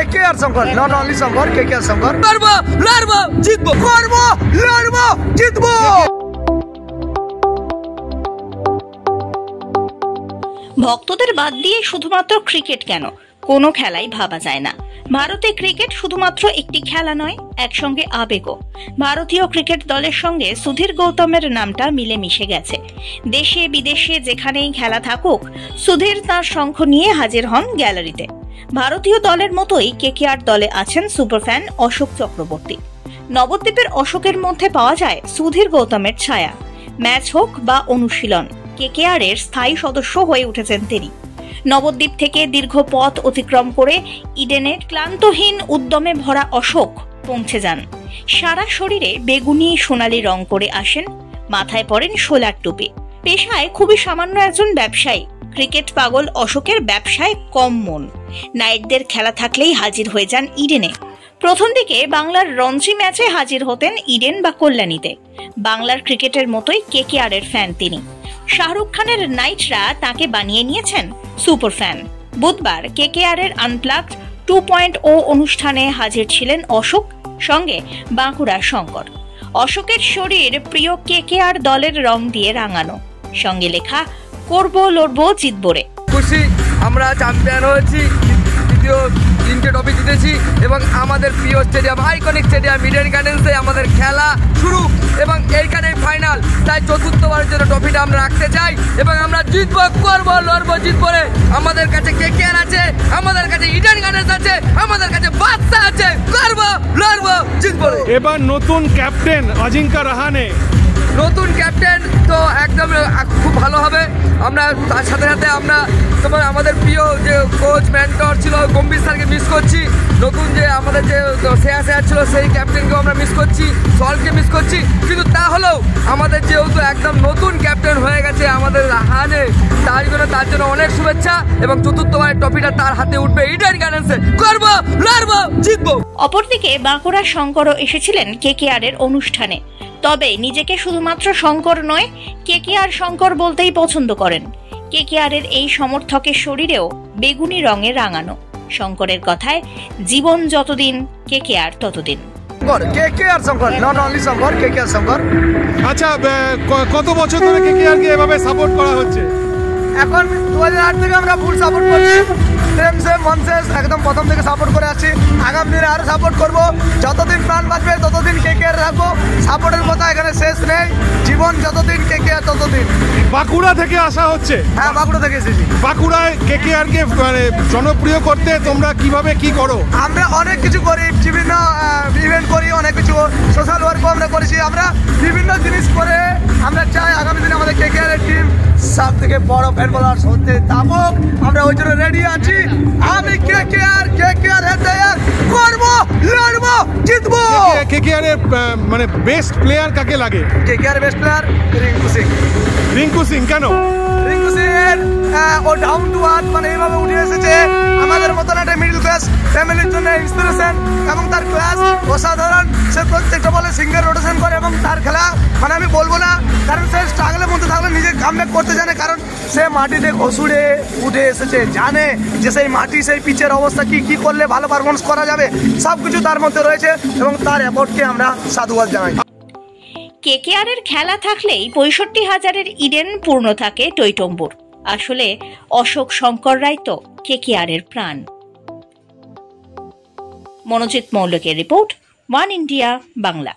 KKR Shankar, not only Shankar, KKR Shankar. লড়বো জিতবো, করবো লড়বো জিতবো। ভক্তদের বাদ দিয়ে শুধুমাত্র ক্রিকেট কেন, কোনো খেলাই ভাবা যায় না। ভারতে ক্রিকেট শুধুমাত্র একটি খেলা নয়, একসঙ্গে আবেগও। ভারতীয় ক্রিকেট দলের সঙ্গে সুধীর গৌতমের নামটা মিলে মিশে গেছে। দেশে বিদেশে যেখানেই খেলা থাকুক, সুধীর তার শঙ্খ নিয়ে হাজির হন গ্যালারিতে। ভারতীয় দলের মতোই কেকেআর দলে আছেন সুপারফ্যান অশোক চক্রবর্তী। নবদ্বীপের অশোকের মধ্যে পাওয়া যায় সুধীর গৌতমের ছায়া। ম্যাচ হোক বা অনুশীলন, কেকেআর এর স্থায়ী সদস্য হয়ে উঠেছেন তিনি। নবদ্বীপ থেকে দীর্ঘ পথ অতিক্রম করে ইডেনের ক্লান্তহীন উদ্যমে ভরা অশোক পৌঁছে যান। সারা শরীরে বেগুনি সোনালী রং করে আসেন, মাথায় পরেন সোলার টুপি। পেশায় খুবই সামান্য একজন ব্যবসায়ী। ক্রিকেট পাগল অশোকের ব্যবসায় কম মন। নাইটদের খেলা থাকলেই হাজির হয়ে যান ইডেনে। প্রথম দিকে বাংলার রঞ্জি ম্যাচে হাজির হতেন ইডেন বা কল্যাণীতে। বাংলার ক্রিকেটের মতোই কেকেআর এর ফ্যান তিনি। শাহরুখ খানের নাইটরা তাকে বানিয়ে নিয়েছেন সুপার ফ্যান। বুধবার কেকেআর এর আনপ্লাগড 2.0 অনুষ্ঠানে হাজির ছিলেন অশোক, সঙ্গে বাঁকুড়া শঙ্কর। অশোকের শরীর প্রিয় কেকেআর দলের রং দিয়ে রাঙানো, সঙ্গে লেখা করবো লড়বো জিতবো রে। খুশি, আমরা চ্যাম্পিয়ন হয়েছি, দ্বিতীয় 3টে ট্রফি জিতেছি এবং আমাদের প্রিয় স্টেডিয়াম আইকনিক স্টেডিয়াম ইডেন গার্ডেন্সে আমাদের খেলা শুরু এবং এইখানেই ফাইনাল। তাই চতুর্থবারের জন্য ট্রফিটা আমরা রাখতে চাই এবং আমরা জিতবো, করবো লড়বো জিতবো রে। আমাদের কাছে কেকেআর আছে, আমাদের কাছে ইডেন গার্ডেন্স আছে, আমাদের কাছে বাদশা আছে, করবো লড়বো জিতবো রে। এবার নতুন ক্যাপ্টেন অজিঙ্কা রাহানে। নতুন ক্যাপ্টেন তো একদম খুব ভালো হবে। আমরা তার সাথে সাথে আমরা তোমার আমাদের প্রিয় যে কোচ মেন্টর ছিল গম্ভীর স্যারকে মিস করছি। নতুন যে আমাদের যে শ্রেয়া স্যার ছিল সেই ক্যাপ্টেনকেও আমরা মিস করছি, সলকে মিস করছি। কিন্তু তা হলেও আমাদের যেহেতু একদম নতুন ক্যাপ্টেন হয়ে গেছে আমাদের রাহানে, তার জন্য অনেক শুভেচ্ছা এবং চতুর্থবারের ট্রফিটা তার হাতে উঠবে ইডেন গার্ডেন্সে। করবো লড়বো জিতবো। অপরদিকে বাঁকুড়া শঙ্করও এসেছিলেন কেকেআর এর অনুষ্ঠানে। তবে নিজেকে শুধুমাত্র শঙ্কর নয়, কেকেআর শঙ্কর বলতেই পছন্দ করেন। কেকেআর এর এই সমর্থকের শরীরেও বেগুনি রঙে রাঙানো। শঙ্করের কথায়, জীবন যতদিন কেকেআর ততদিন। KKR Shankar, not only Shankar, KKR Shankar. আচ্ছা, কত বছর ধরে কেকেআর কে এভাবে সাপোর্ট করা হচ্ছে? এখন 2008 থেকে আমরা ফুল সাপোর্ট করছি। একদম প্রথম থেকে সাপোর্ট করে আসছি। আগামী দিনে আরো সাপোর্ট করবো। যতদিন প্রাণ বাঁচবে ততদিন কেকেআর রাখবো। সাপোর্টের কথা এখানে শেষ নেই। জীবন যতদিন কেকেআর ততদিন। বাঁকুড়া থেকে আসা হচ্ছে? হ্যাঁ, বাঁকুড়া থেকে এসেছি। বাঁকুড়ায় কেকেআর কে জনপ্রিয় করতে তোমরা কিভাবে কি করো? আমরা অনেক কিছু করি, বিভিন্ন ইভেন্ট করি, অনেক কিছু সোশ্যাল ওয়ার্কও আমরা করেছি। আমরা বিভিন্ন জিনিস করে আমরা চাই আগামী দিনে আমাদের কেকেআর এর টিম সব থেকে বড় ফ্যান ফলোয়ার্স হতে থাকুক। আমরা ওই জন্য রেডি আছি। আমি কেকেআর হেডার করবো লড়বো জিতবো। কেকেআর এর মানে বেস্ট প্লেয়ার কাকে লাগে? KKR best player Rinku Singh. Rinku Singh কেন? রিঙ্কু সিং ও ডাউন টু আর্থ, মানে এইভাবে উঠে এসেছে। আমাদের মতন একটা মিডল ক্লাস ফ্যামিলির জন্য ইন্সপিরেশন এবং তার ক্লাস অসাধারণ। সে প্রত্যেকটা বলে সিঙ্গেল রোটেশন করে এবং তার খেলা মানে আমি বলবো না, কারণ সে স্ট্রাগলের মধ্যে থাকলে নিজে কামব্যাক করতে জানে। কারণ সে মাটিতে ঘষুড়ে উঠে এসেছে, জানে যে সেই মাটি সেই পিচের অবস্থা কি করলে ভালো পারফরমেন্স করা যাবে, সবকিছু তার মধ্যে রয়েছে এবং তার এফোর্টকে আমরা সাধুবাদ জানাই। কেকেআর এর খেলা থাকলেই 65,000-এর ইডেন পূর্ণ থাকে টইটম্বুর। আসলে অশোক শঙ্কর রায় তো কেকেআর এর প্রাণ। মনোজিৎ মৌলিকের রিপোর্ট, ওয়ান ইন্ডিয়া বাংলা।